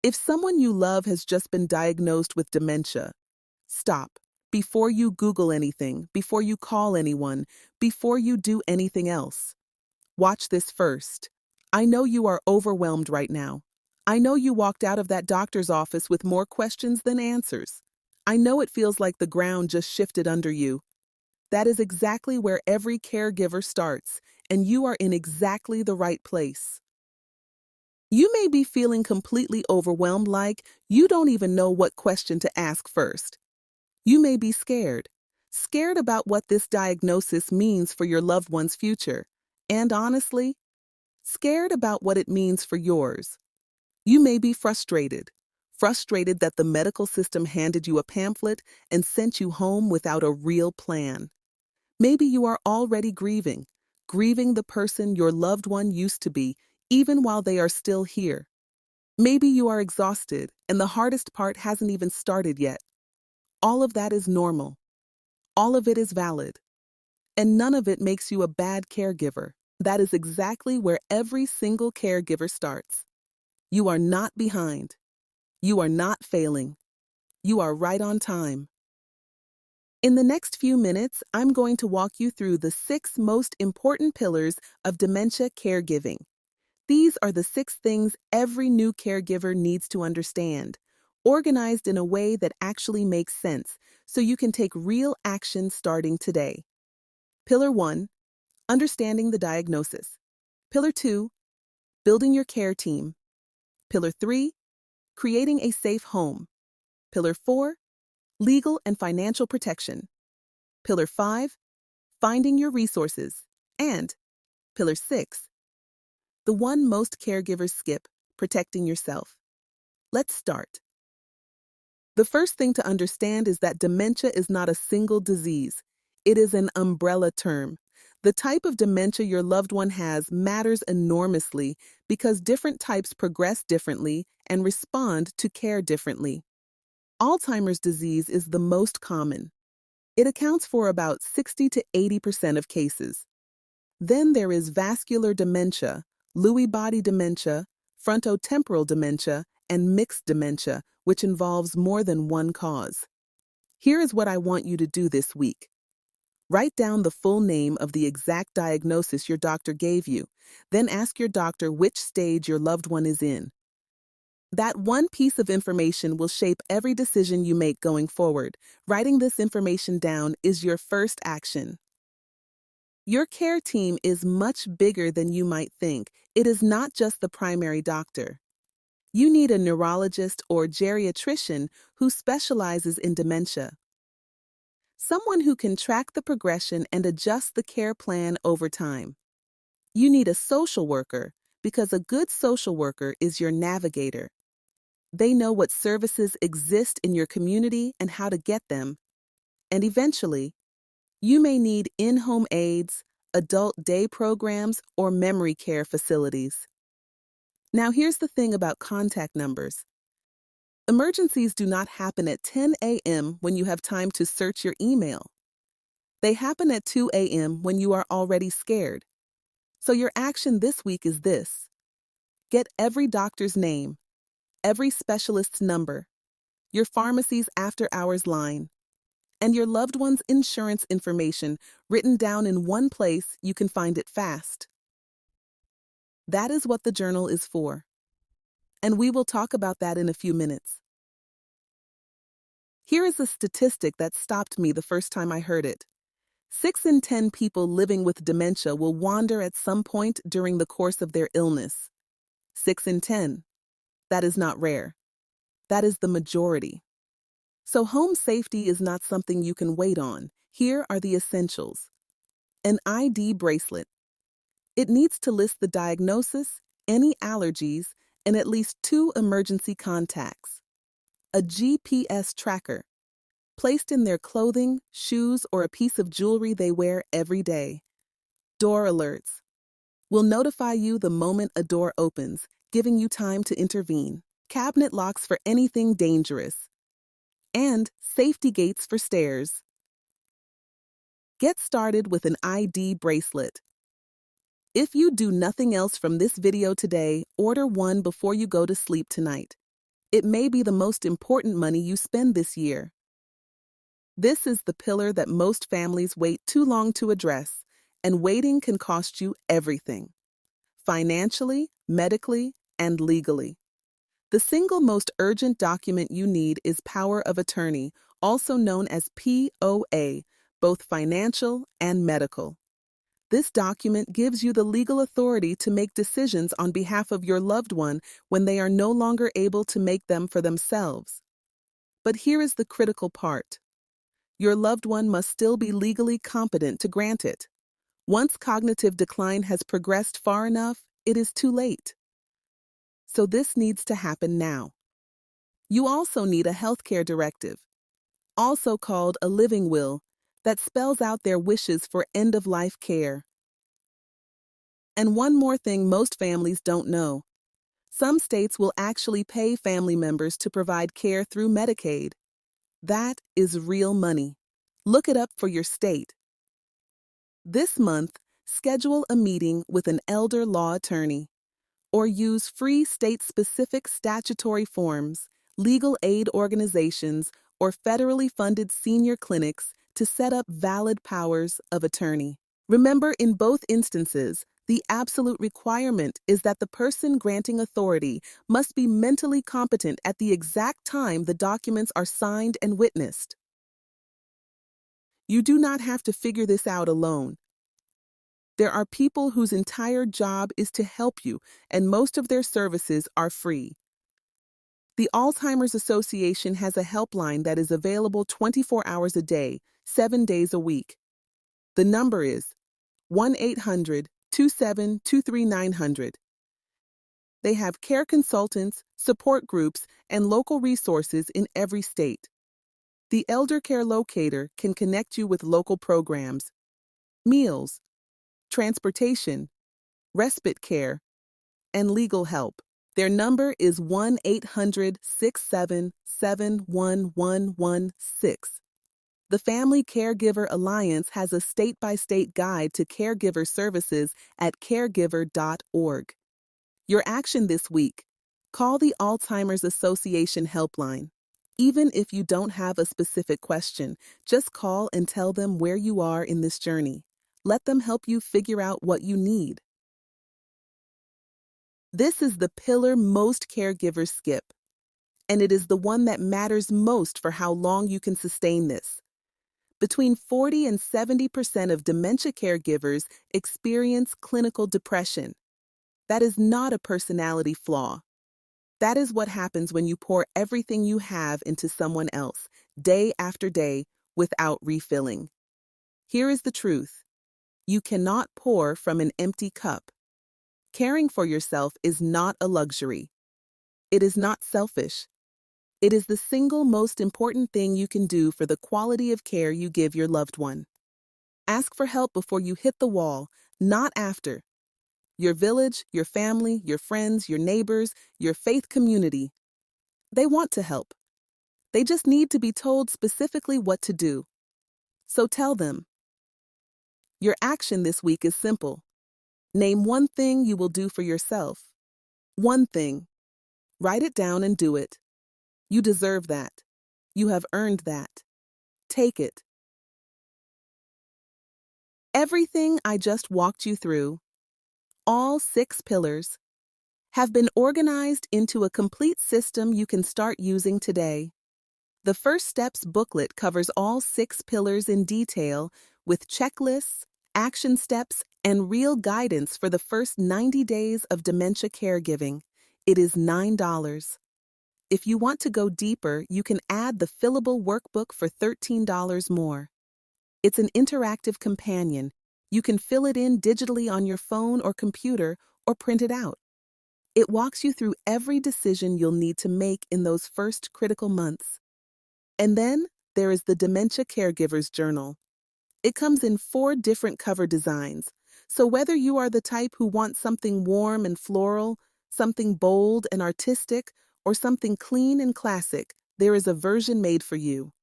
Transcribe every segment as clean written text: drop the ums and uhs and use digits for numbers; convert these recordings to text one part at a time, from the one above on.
If someone you love has just been diagnosed with dementia, stop. Before you Google anything, before you call anyone, before you do anything else. Watch this first. I know you are overwhelmed right now. I know you walked out of that doctor's office with more questions than answers. I know it feels like the ground just shifted under you. That is exactly where every caregiver starts, and you are in exactly the right place. You may be feeling completely overwhelmed, like you don't even know what question to ask first. You may be scared. Scared about what this diagnosis means for your loved one's future. And honestly, scared about what it means for yours. You may be frustrated. Frustrated that the medical system handed you a pamphlet and sent you home without a real plan. Maybe you are already grieving the person your loved one used to be, even while they are still here. Maybe you are exhausted and the hardest part hasn't even started yet. All of that is normal. All of it is valid. And none of it makes you a bad caregiver. That is exactly where every single caregiver starts. You are not behind. You are not failing. You are right on time. In the next few minutes, I'm going to walk you through the 6 most important pillars of dementia caregiving. These are the 6 things every new caregiver needs to understand, organized in a way that actually makes sense, so you can take real action starting today. Pillar 1, understanding the diagnosis. Pillar 2, building your care team. Pillar 3, creating a safe home. Pillar 4, legal and financial protection. Pillar 5, finding your resources. And Pillar 6, the one most caregivers skip, protecting yourself. Let's start. The first thing to understand is that dementia is not a single disease. It is an umbrella term. The type of dementia your loved one has matters enormously because different types progress differently and respond to care differently. Alzheimer's disease is the most common. It accounts for about 60 to 80% of cases. Then there is vascular dementia, Lewy body dementia, frontotemporal dementia, and mixed dementia, which involves more than one cause. Here is what I want you to do this week. Write down the full name of the exact diagnosis your doctor gave you, then ask your doctor which stage your loved one is in. That one piece of information will shape every decision you make going forward. Writing this information down is your first action. Your care team is much bigger than you might think. It is not just the primary doctor. You need a neurologist or geriatrician who specializes in dementia. Someone who can track the progression and adjust the care plan over time. You need a social worker because a good social worker is your navigator. They know what services exist in your community and how to get them. And eventually, you may need in-home aides, adult day programs, or memory care facilities. Now here's the thing about contact numbers. Emergencies do not happen at 10 a.m. when you have time to search your email. They happen at 2 a.m. when you are already scared. So your action this week is this. Get every doctor's name, every specialist's number, your pharmacy's after-hours line, and your loved one's insurance information written down in one place you can find it fast. That is what the journal is for. And we will talk about that in a few minutes. Here is a statistic that stopped me the first time I heard it. 6 in 10 people living with dementia will wander at some point during the course of their illness. 6 in 10. That is not rare. That is the majority. So home safety is not something you can wait on. Here are the essentials. An ID bracelet. It needs to list the diagnosis, any allergies, and at least 2 emergency contacts. A GPS tracker, placed in their clothing, shoes, or a piece of jewelry they wear every day. Door alerts. Will notify you the moment a door opens, giving you time to intervene. Cabinet locks for anything dangerous. And safety gates for stairs. Get started with an ID bracelet. If you do nothing else from this video today, order one before you go to sleep tonight. It may be the most important money you spend this year. This is the pillar that most families wait too long to address, and waiting can cost you everything, financially, medically, and legally. The single most urgent document you need is Power of Attorney, also known as POA, both financial and medical. This document gives you the legal authority to make decisions on behalf of your loved one when they are no longer able to make them for themselves. But here is the critical part. Your loved one must still be legally competent to grant it. Once cognitive decline has progressed far enough, it is too late. So this needs to happen now. You also need a healthcare directive, also called a living will, that spells out their wishes for end-of-life care. And one more thing most families don't know. Some states will actually pay family members to provide care through Medicaid. That is real money. Look it up for your state. This month, schedule a meeting with an elder law attorney, or use free state-specific statutory forms, legal aid organizations, or federally funded senior clinics to set up valid powers of attorney. Remember, in both instances, the absolute requirement is that the person granting authority must be mentally competent at the exact time the documents are signed and witnessed. You do not have to figure this out alone. There are people whose entire job is to help you, and most of their services are free. The Alzheimer's Association has a helpline that is available 24 hours a day, 7 days a week. The number is 1-800-2723-900. They have care consultants, support groups, and local resources in every state. The Eldercare Locator can connect you with local programs, meals, transportation, respite care, and legal help. Their number is 1-800-677-1116. The Family Caregiver Alliance has a state-by-state guide to caregiver services at caregiver.org. Your action this week: call the Alzheimer's Association helpline. Even if you don't have a specific question, just call and tell them where you are in this journey. Let them help you figure out what you need. This is the pillar most caregivers skip, and it is the one that matters most for how long you can sustain this. Between 40 and 70% of dementia caregivers experience clinical depression. That is not a personality flaw. That is what happens when you pour everything you have into someone else, day after day, without refilling. Here is the truth. You cannot pour from an empty cup. Caring for yourself is not a luxury. It is not selfish. It is the single most important thing you can do for the quality of care you give your loved one. Ask for help before you hit the wall, not after. Your village, your family, your friends, your neighbors, your faith community, they want to help. They just need to be told specifically what to do. So tell them. Your action this week is simple. Name one thing you will do for yourself. One thing. Write it down and do it. You deserve that. You have earned that. Take it. Everything I just walked you through, all 6 pillars, have been organized into a complete system you can start using today. The First Steps booklet covers all 6 pillars in detail with checklists, action steps, and real guidance for the first 90 days of dementia caregiving. It is $9. If you want to go deeper, you can add the fillable workbook for $13 more. It's an interactive companion. You can fill it in digitally on your phone or computer or print it out. It walks you through every decision you'll need to make in those first critical months. And then there is the Dementia Caregivers Journal. It comes in 4 different cover designs, so whether you are the type who wants something warm and floral, something bold and artistic, or something clean and classic, there is a version made for you.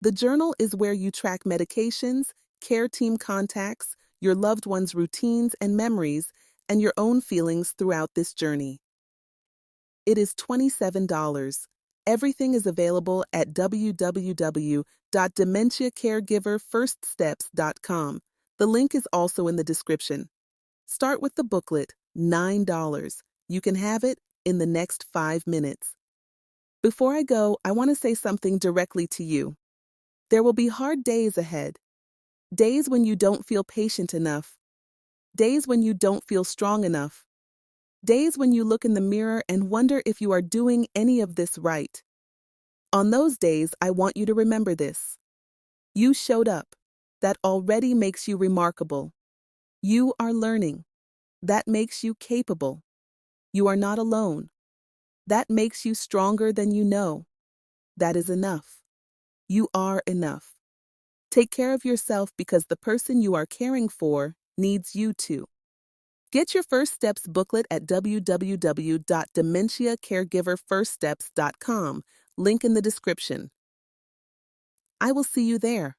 The journal is where you track medications, care team contacts, your loved one's routines and memories, and your own feelings throughout this journey. It is $27. Everything is available at www.dementiacaregiverfirststeps.com. The link is also in the description. Start with the booklet, $9. You can have it in the next 5 minutes. Before I go, I want to say something directly to you. There will be hard days ahead. Days when you don't feel patient enough. Days when you don't feel strong enough. Days when you look in the mirror and wonder if you are doing any of this right. On those days, I want you to remember this. You showed up. That already makes you remarkable. You are learning. That makes you capable. You are not alone. That makes you stronger than you know. That is enough. You are enough. Take care of yourself because the person you are caring for needs you to. Get your First Steps booklet at www.dementiacaregiverfirststeps.com. Link in the description. I will see you there.